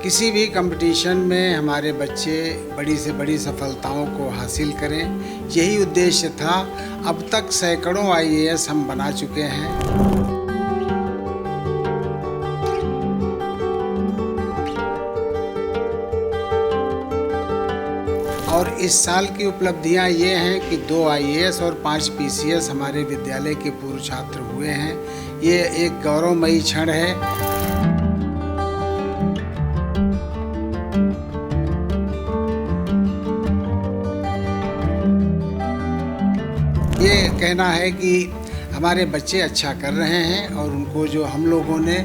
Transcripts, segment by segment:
किसी भी कंपटीशन में हमारे बच्चे बड़ी से बड़ी सफलताओं को हासिल करें, यही उद्देश्य था। अब तक सैकड़ों आईएएस हम बना चुके हैं। और इस साल की उपलब्धियां ये हैं कि 2 आईएएस और 5 पीसीएस हमारे विद्यालय के पूर्व छात्र हुए हैं। ये एक गौरवमयी क्षण है। ये कहना है कि हमारे बच्चे अच्छा कर रहे हैं और उनको जो हम लोगों ने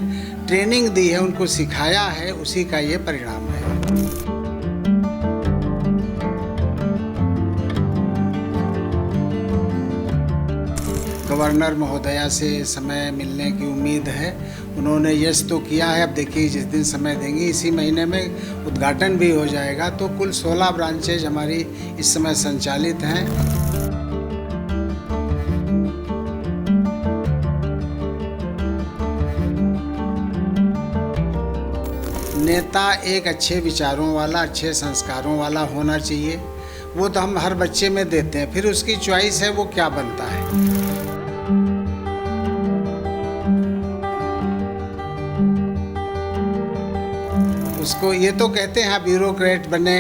ट्रेनिंग दी है, उनको सिखाया है, उसी का ये परिणाम है। गवर्नर महोदया से समय मिलने की उम्मीद है। उन्होंने यस तो किया है। अब देखिए जिस दिन समय देंगे, इसी महीने में उद्घाटन भी हो जाएगा। तो कुल 16 ब्रांचेज हमारी इस समय संचालित हैं। नेता एक अच्छे विचारों वाला, अच्छे संस्कारों वाला होना चाहिए। वो तो हम हर बच्चे में देते हैं, फिर उसकी चॉइस है वो क्या बनता है। उसको ये तो कहते हैं ब्यूरोक्रेट बने,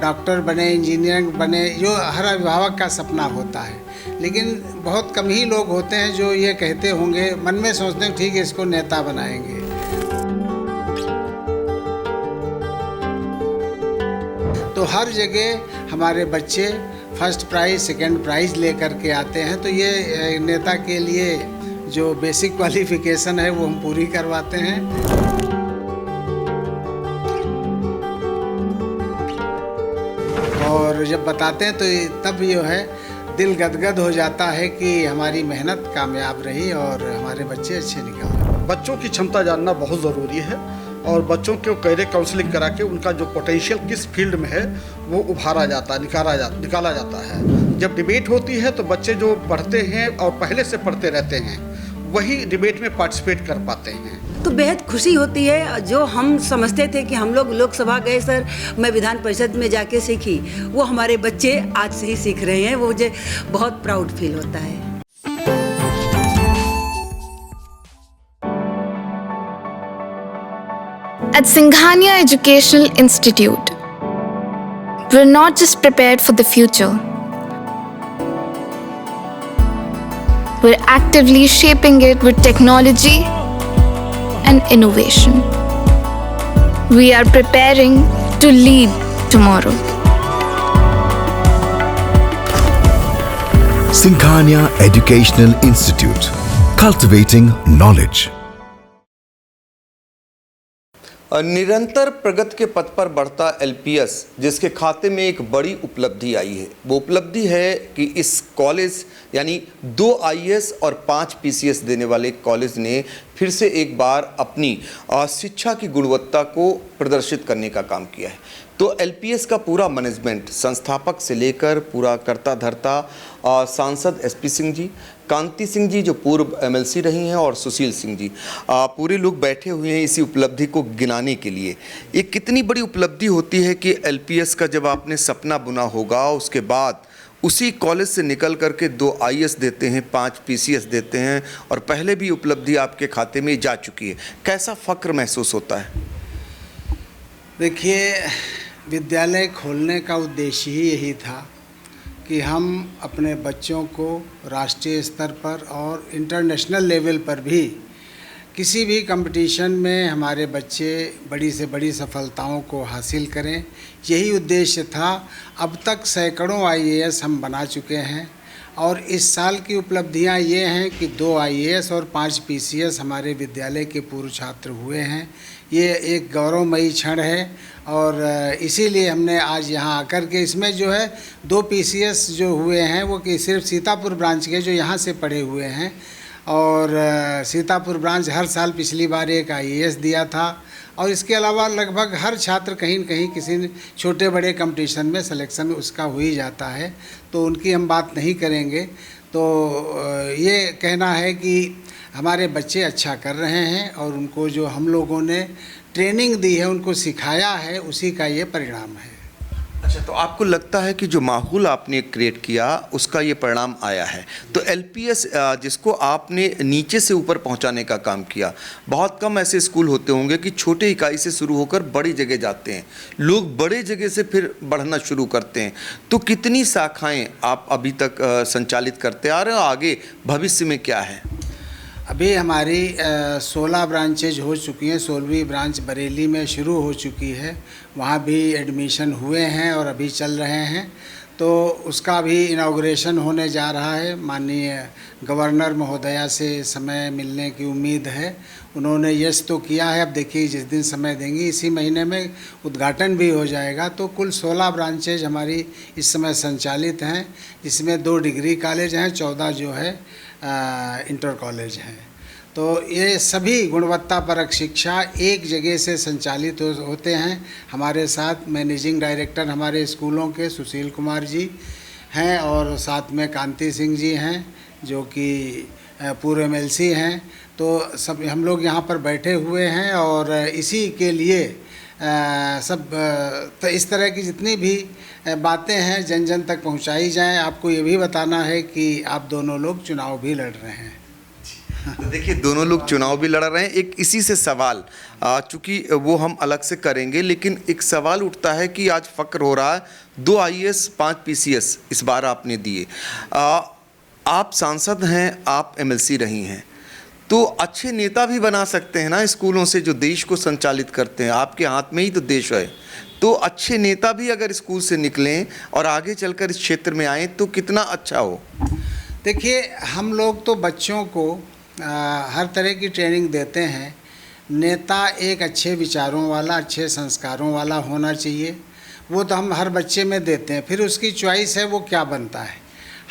डॉक्टर बने, इंजीनियर बने, जो हर अभिभावक का सपना होता है। लेकिन बहुत कम ही लोग होते हैं जो ये कहते होंगे, मन में सोचते हैं ठीक है इसको नेता बनाएंगे। तो हर जगह हमारे बच्चे फर्स्ट प्राइज़, सेकंड प्राइज़ लेकर के आते हैं। तो ये नेता के लिए जो बेसिक क्वालिफ़िकेशन है वो हम पूरी करवाते हैं। और जब बताते हैं तो तब ये है दिल गदगद हो जाता है कि हमारी मेहनत कामयाब रही और हमारे बच्चे अच्छे निकले। बच्चों की क्षमता जानना बहुत ज़रूरी है और बच्चों को कैरियर काउंसलिंग करा के उनका जो पोटेंशियल किस फील्ड में है वो उभारा जाता है, निकाला जाता है। जब डिबेट होती है तो बच्चे जो पढ़ते हैं और पहले से पढ़ते रहते हैं वही डिबेट में पार्टिसिपेट कर पाते हैं। तो बेहद खुशी होती है। जो हम समझते थे कि हम लोग लोकसभा गए सर, मैं विधान परिषद में जाके सीखी, वो हमारे बच्चे आज से ही सीख रहे हैं। वो मुझे बहुत प्राउड फील होता है। At Singhania Educational Institute, we're not just prepared for the future, we're actively shaping it with technology and innovation. We are preparing to lead tomorrow. Singhania Educational Institute, cultivating knowledge. निरंतर प्रगति के पथ पर बढ़ता LPS, जिसके खाते में एक बड़ी उपलब्धि आई है, वो उपलब्धि है कि इस कॉलेज यानी 2 आईएएस और 5 पीसीएस देने वाले कॉलेज ने फिर से एक बार अपनी शिक्षा की गुणवत्ता को प्रदर्शित करने का काम किया है। तो एलपीएस का पूरा मैनेजमेंट, संस्थापक से लेकर पूरा करता धरता, सांसद एसपी सिंह जी, कांति सिंह जी जो पूर्व एमएलसी रही हैं, और सुशील सिंह जी, पूरे लोग बैठे हुए हैं इसी उपलब्धि को गिनाने के लिए। ये कितनी बड़ी उपलब्धि होती है कि एलपीएस का जब आपने सपना बुना होगा, उसके बाद उसी कॉलेज से निकल करके 2 आईएएस देते हैं, 5 पीसीएस देते हैं, और पहले भी उपलब्धि आपके खाते में जा चुकी है। कैसा फ़ख्र महसूस होता है? देखिए, विद्यालय खोलने का उद्देश्य ही यही था कि हम अपने बच्चों को राष्ट्रीय स्तर पर और इंटरनेशनल लेवल पर भी किसी भी कंपटीशन में हमारे बच्चे बड़ी से बड़ी सफलताओं को हासिल करें, यही उद्देश्य था। अब तक सैकड़ों आईएएस हम बना चुके हैं और इस साल की उपलब्धियां ये हैं कि 2 आईएएस और 5 पीसीएस हमारे विद्यालय के पूर्व छात्र हुए हैं। ये एक गौरवमयी क्षण है और इसीलिए हमने आज यहाँ आकर के, इसमें जो है 2 पीसीएस जो हुए हैं वो कि सिर्फ सीतापुर ब्रांच के जो यहाँ से पढ़े हुए हैं, और सीतापुर ब्रांच हर साल पिछली बार एक आईएएस दिया था, और इसके अलावा लगभग हर छात्र कहीं न कहीं किसी छोटे बड़े कंपटीशन में सिलेक्शन उसका हो ही जाता है, तो उनकी हम बात नहीं करेंगे। तो ये कहना है कि हमारे बच्चे अच्छा कर रहे हैं और उनको जो हम लोगों ने ट्रेनिंग दी है, उनको सिखाया है, उसी का ये परिणाम है। अच्छा, तो आपको लगता है कि जो माहौल आपने क्रिएट किया उसका ये परिणाम आया है। तो एलपीएस जिसको आपने नीचे से ऊपर पहुंचाने का काम किया, बहुत कम ऐसे स्कूल होते होंगे कि छोटे इकाई से शुरू होकर बड़ी जगह जाते हैं, लोग बड़े जगह से फिर बढ़ना शुरू करते हैं। तो कितनी शाखाएं आप अभी तक संचालित करते आ रहे हो, आगे भविष्य में क्या है? अभी हमारी 16 ब्रांचेज हो चुकी हैं। 16वीं ब्रांच बरेली में शुरू हो चुकी है, वहाँ भी एडमिशन हुए हैं और अभी चल रहे हैं। तो उसका भी इनॉग्रेशन होने जा रहा है। माननीय गवर्नर महोदया से समय मिलने की उम्मीद है। उन्होंने यस तो किया है, अब देखिए जिस दिन समय देंगी इसी महीने में उद्घाटन भी हो जाएगा। तो कुल 16 ब्रांचेज हमारी इस समय संचालित हैं, जिसमें 2 डिग्री कॉलेज हैं, 14 जो है इंटर कॉलेज हैं। तो ये सभी गुणवत्तापरक शिक्षा एक जगह से संचालित होते हैं। हमारे साथ मैनेजिंग डायरेक्टर हमारे स्कूलों के सुशील कुमार जी हैं और साथ में कांति सिंह जी हैं जो कि पूर्व एमएलसी हैं। तो सब हम लोग यहाँ पर बैठे हुए हैं और इसी के लिए तो इस तरह की जितनी भी बातें हैं जन जन तक पहुँचाई जाएं। आपको ये भी बताना है कि आप दोनों लोग चुनाव भी लड़ रहे हैं। तो देखिए, दोनों लोग चुनाव भी लड़ रहे हैं। एक इसी से सवाल, चूँकि वो हम अलग से करेंगे, लेकिन एक सवाल उठता है कि आज फक्र हो रहा है 2 आईएएस 5 पीसीएस इस बार आपने दिए। आप सांसद हैं, आप एमएलसी रही हैं, तो अच्छे नेता भी बना सकते हैं ना स्कूलों से जो देश को संचालित करते हैं। आपके हाथ में ही तो देश है। तो अच्छे नेता भी अगर स्कूल से निकलें और आगे चलकर इस क्षेत्र में आएँ तो कितना अच्छा हो। देखिए, हम लोग तो बच्चों को हर तरह की ट्रेनिंग देते हैं। नेता एक अच्छे विचारों वाला, अच्छे संस्कारों वाला होना चाहिए। वो तो हम हर बच्चे में देते हैं, फिर उसकी चॉइस है वो क्या बनता है।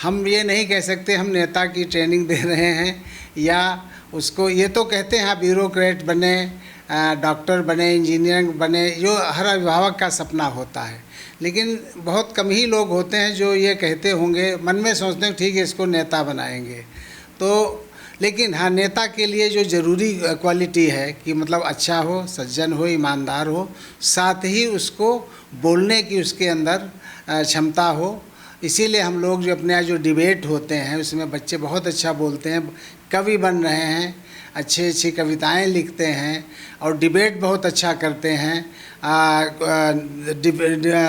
हम ये नहीं कह सकते हम नेता की ट्रेनिंग दे रहे हैं या उसको, ये तो कहते हैं ब्यूरोक्रेट बने, डॉक्टर बने, इंजीनियर बने, जो हर अभिभावक का सपना होता है। लेकिन बहुत कम ही लोग होते हैं जो ये कहते होंगे, मन में सोचते हैं ठीक है इसको नेता बनाएंगे। तो लेकिन हाँ, नेता के लिए जो ज़रूरी क्वालिटी है कि मतलब अच्छा हो, सज्जन हो, ईमानदार हो, साथ ही उसको बोलने की उसके अंदर क्षमता हो। इसीलिए हम लोग जो अपने यहाँ जो डिबेट होते हैं उसमें बच्चे बहुत अच्छा बोलते हैं, कवि बन रहे हैं, अच्छी कविताएं लिखते हैं और डिबेट बहुत अच्छा करते हैं।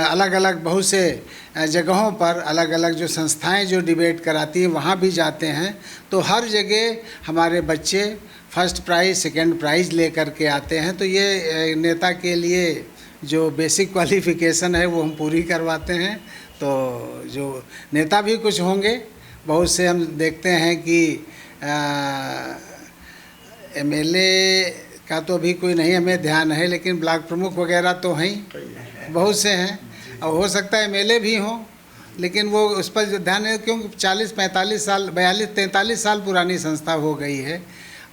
अलग अलग बहुत से जगहों पर अलग अलग जो संस्थाएं जो डिबेट कराती हैं वहाँ भी जाते हैं। तो हर जगह हमारे बच्चे फर्स्ट प्राइज़, सेकंड प्राइज़ लेकर के आते हैं। तो ये नेता के लिए जो बेसिक क्वालिफ़िकेशन है वो हम पूरी करवाते हैं। तो जो नेता भी कुछ होंगे, बहुत से हम देखते हैं कि एमएलए का तो अभी कोई नहीं हमें ध्यान है, लेकिन ब्लॉक प्रमुख वगैरह तो हैं, बहुत से हैं। और हो सकता है एमएलए भी हों, लेकिन वो उस पर जो ध्यान है क्योंकि 40-45 साल, 42-43 साल पुरानी संस्था हो गई है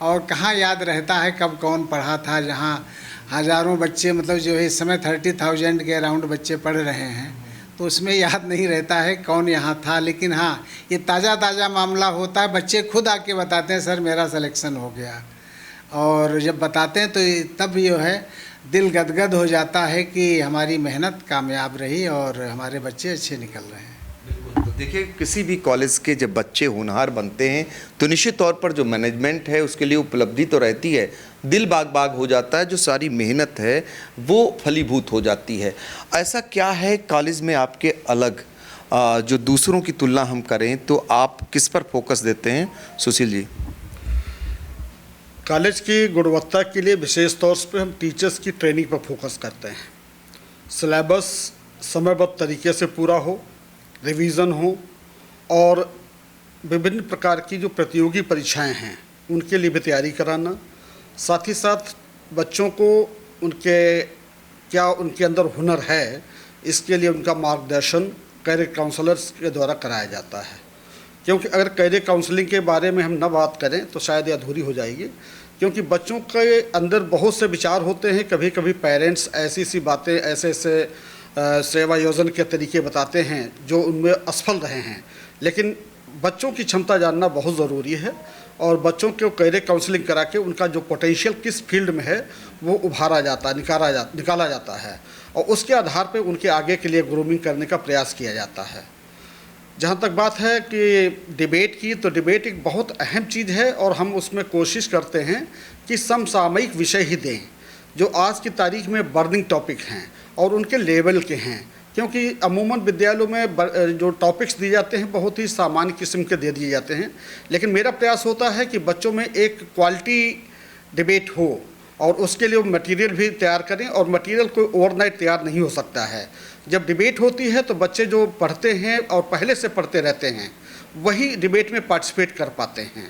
और कहाँ याद रहता है कब कौन पढ़ा था। जहाँ हज़ारों बच्चे, मतलब जो है इस समय 30,000 के अराउंड बच्चे पढ़ रहे हैं, तो उसमें याद नहीं रहता है कौन यहाँ था। लेकिन हाँ, ये ताज़ा मामला होता है, बच्चे खुद आके बताते हैं सर मेरा सिलेक्शन हो गया। और जब बताते हैं तो तब जो है दिल गदगद हो जाता है कि हमारी मेहनत कामयाब रही और हमारे बच्चे अच्छे निकल रहे हैं। तो देखिए, किसी भी कॉलेज के जब बच्चे होनहार बनते हैं तो निश्चित तौर पर जो मैनेजमेंट है उसके लिए उपलब्धि तो रहती है, दिल बाग बाग हो जाता है, जो सारी मेहनत है वो फलीभूत हो जाती है। ऐसा क्या है कॉलेज में आपके अलग, जो दूसरों की तुलना हम करें तो आप किस पर फोकस देते हैं सुशील जी? कॉलेज की गुणवत्ता के लिए विशेष तौर पर हम टीचर्स की ट्रेनिंग पर फोकस करते हैं। सिलेबस समयबद्ध तरीके से पूरा हो, रिवीजन हो और विभिन्न प्रकार की जो प्रतियोगी परीक्षाएं हैं उनके लिए भी तैयारी कराना। साथ ही साथ बच्चों को उनके अंदर हुनर है, इसके लिए उनका मार्गदर्शन कैरियर काउंसलर्स के द्वारा कराया जाता है। क्योंकि अगर कैरियर काउंसलिंग के बारे में हम न बात करें तो शायद ये अधूरी हो जाएगी, क्योंकि बच्चों के अंदर बहुत से विचार होते हैं। कभी कभी पेरेंट्स ऐसी बातें, ऐसे सेवा योजन के तरीके बताते हैं जो उनमें असफल रहे हैं, लेकिन बच्चों की क्षमता जानना बहुत ज़रूरी है और बच्चों को कैरियर काउंसलिंग करा के उनका जो पोटेंशियल किस फील्ड में है वो उभारा जाता है, निकाला जाता है और उसके आधार पर उनके आगे के लिए ग्रूमिंग करने का प्रयास किया जाता है। जहाँ तक बात है कि डिबेट की, तो डिबेट एक बहुत अहम चीज़ है और हम उसमें कोशिश करते हैं कि समसामयिक विषय ही दें जो आज की तारीख में बर्निंग टॉपिक हैं और उनके लेवल के हैं, क्योंकि अमूमन विद्यालयों में जो टॉपिक्स दिए जाते हैं बहुत ही सामान्य किस्म के दे दिए जाते हैं, लेकिन मेरा प्रयास होता है कि बच्चों में एक क्वालिटी डिबेट हो और उसके लिए वो मटेरियल भी तैयार करें और मटेरियल कोई ओवरनाइट तैयार नहीं हो सकता है। जब डिबेट होती है तो बच्चे जो पढ़ते हैं और पहले से पढ़ते रहते हैं वही डिबेट में पार्टिसिपेट कर पाते हैं।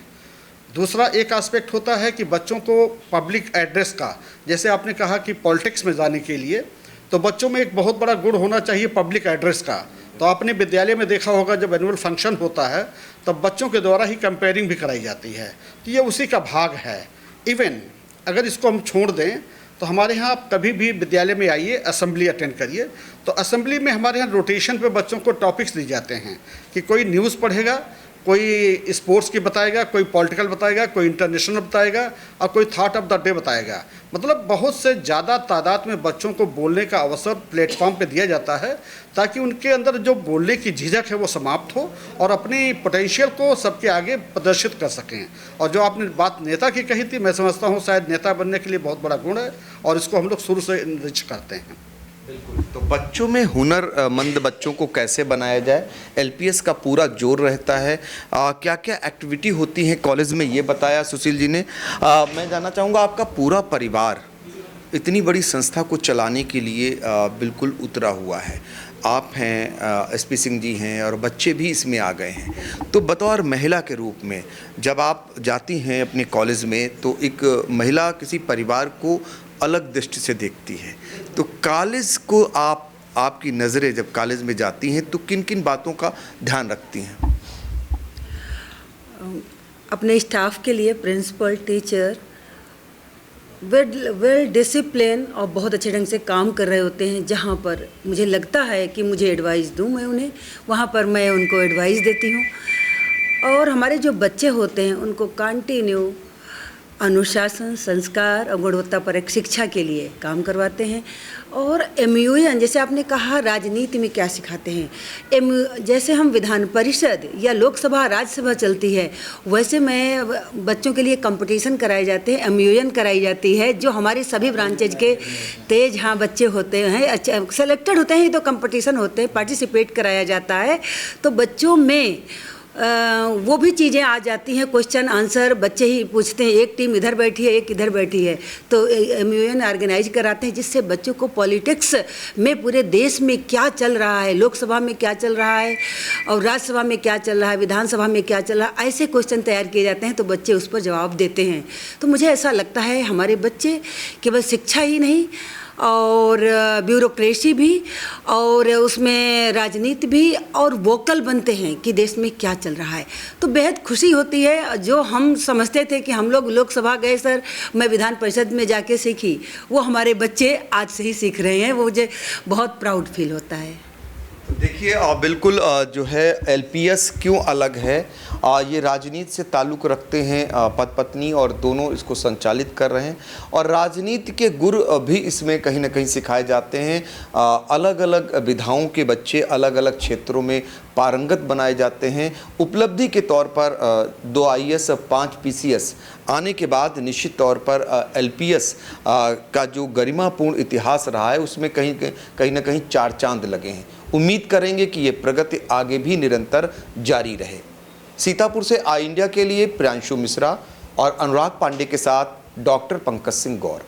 दूसरा एक एस्पेक्ट होता है कि बच्चों को पब्लिक एड्रेस का, जैसे आपने कहा कि पॉलिटिक्स में जाने के लिए तो बच्चों में एक बहुत बड़ा गुण होना चाहिए पब्लिक एड्रेस का। तो आपने विद्यालय में देखा होगा जब एनुअल फंक्शन होता है तब बच्चों के द्वारा ही कंपेयरिंग भी कराई जाती है, तो ये उसी का भाग है। इवन अगर इसको हम छोड़ दें तो हमारे यहाँ आप कभी भी विद्यालय में आइए, असेंबली अटेंड करिए, तो असेंबली में हमारे यहाँ रोटेशन पे बच्चों को टॉपिक्स दिए जाते हैं कि कोई न्यूज़ पढ़ेगा, कोई स्पोर्ट्स की बताएगा, कोई पॉलिटिकल बताएगा, कोई इंटरनेशनल बताएगा और कोई थॉट ऑफ द डे बताएगा। मतलब बहुत से ज़्यादा तादाद में बच्चों को बोलने का अवसर प्लेटफॉर्म पे दिया जाता है ताकि उनके अंदर जो बोलने की झिझक है वो समाप्त हो और अपनी पोटेंशियल को सबके आगे प्रदर्शित कर सकें। और जो आपने बात नेता की कही थी, मैं समझता हूँ शायद नेता बनने के लिए बहुत बड़ा गुण है और इसको हम लोग शुरू से इनरिच करते हैं। बिल्कुल। तो बच्चों में हुनरमंद बच्चों को कैसे बनाया जाए, एलपीएस का पूरा जोर रहता है। क्या क्या एक्टिविटी होती हैं कॉलेज में, ये बताया सुशील जी ने। मैं जानना चाहूँगा, आपका पूरा परिवार इतनी बड़ी संस्था को चलाने के लिए बिल्कुल उतरा हुआ है। आप हैं, एसपी सिंह जी हैं और बच्चे भी इसमें आ गए हैं। तो बतौर महिला के रूप में जब आप जाती हैं अपने कॉलेज में तो एक महिला किसी परिवार को अलग दृष्टि से देखती है, तो कॉलेज को आपकी नज़रें जब कॉलेज में जाती हैं तो किन किन बातों का ध्यान रखती हैं? अपने स्टाफ के लिए प्रिंसिपल, टीचर वेल डिसिप्लिन और बहुत अच्छे ढंग से काम कर रहे होते हैं। जहाँ पर मुझे लगता है कि मुझे एडवाइस दूँ मैं उन्हें, वहाँ पर मैं उनको एडवाइस देती हूँ। और हमारे जो बच्चे होते हैं उनको कंटिन्यू अनुशासन, संस्कार और गुणवत्तापरक शिक्षा के लिए काम करवाते हैं। और एमयूएन, जैसे आपने कहा राजनीति में क्या सिखाते हैं, जैसे हम विधान परिषद या लोकसभा, राज्यसभा चलती है, वैसे मैं बच्चों के लिए कंपटीशन कराए जाते हैं, एमयूएन कराई जाती है, जो हमारे सभी ब्रांचेज के तेज हाँ बच्चे होते हैं, अच्छा सेलेक्टेड होते हैं, तो कंपटीशन होते हैं, पार्टिसिपेट कराया जाता है। तो बच्चों में वो भी चीज़ें आ जाती हैं, क्वेश्चन आंसर बच्चे ही पूछते हैं, एक टीम इधर बैठी है, एक इधर बैठी है, तो एमयूएन ऑर्गेनाइज कराते हैं जिससे बच्चों को पॉलिटिक्स में पूरे देश में क्या चल रहा है, लोकसभा में क्या चल रहा है और राज्यसभा में क्या चल रहा है, विधानसभा में क्या चल रहा है, ऐसे क्वेश्चन तैयार किए जाते हैं तो बच्चे उस पर जवाब देते हैं। तो मुझे ऐसा लगता है हमारे बच्चे केवल शिक्षा ही नहीं और ब्यूरोक्रेसी भी और उसमें राजनीति भी और वोकल बनते हैं कि देश में क्या चल रहा है। तो बेहद खुशी होती है। जो हम समझते थे कि हम लोग लोकसभा गए सर, मैं विधान परिषद में जाके सीखी, वो हमारे बच्चे आज से ही सीख रहे हैं, वो मुझे बहुत प्राउड फील होता है। देखिए बिल्कुल जो है एलपीएस क्यों अलग है, ये राजनीति से ताल्लुक़ रखते हैं, पति पत्नी और दोनों इसको संचालित कर रहे हैं और राजनीति के गुर भी इसमें कहीं ना कहीं सिखाए जाते हैं। अलग अलग विधाओं के बच्चे अलग अलग क्षेत्रों में पारंगत बनाए जाते हैं। उपलब्धि के तौर पर 2 IAS 5 PCS आने के बाद निश्चित तौर पर एलपीएस का जो गरिमापूर्ण इतिहास रहा है उसमें कहीं ना कहीं 4 चांद लगे हैं। उम्मीद करेंगे कि ये प्रगति आगे भी निरंतर जारी रहे। सीतापुर से आई इंडिया के लिए प्रियांशु मिश्रा और अनुराग पांडे के साथ doctor Pankaj Singh Gaur.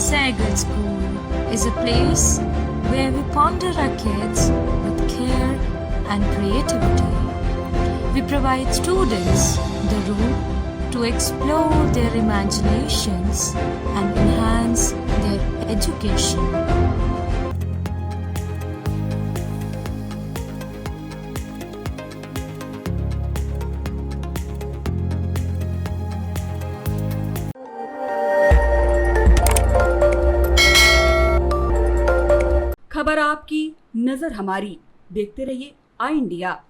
Sagar School is a place where we ponder our kids with care and creativity. We provide students the room to explore their imaginations and enhance their education. नजर हमारी। देखते रहिए आई इंडिया।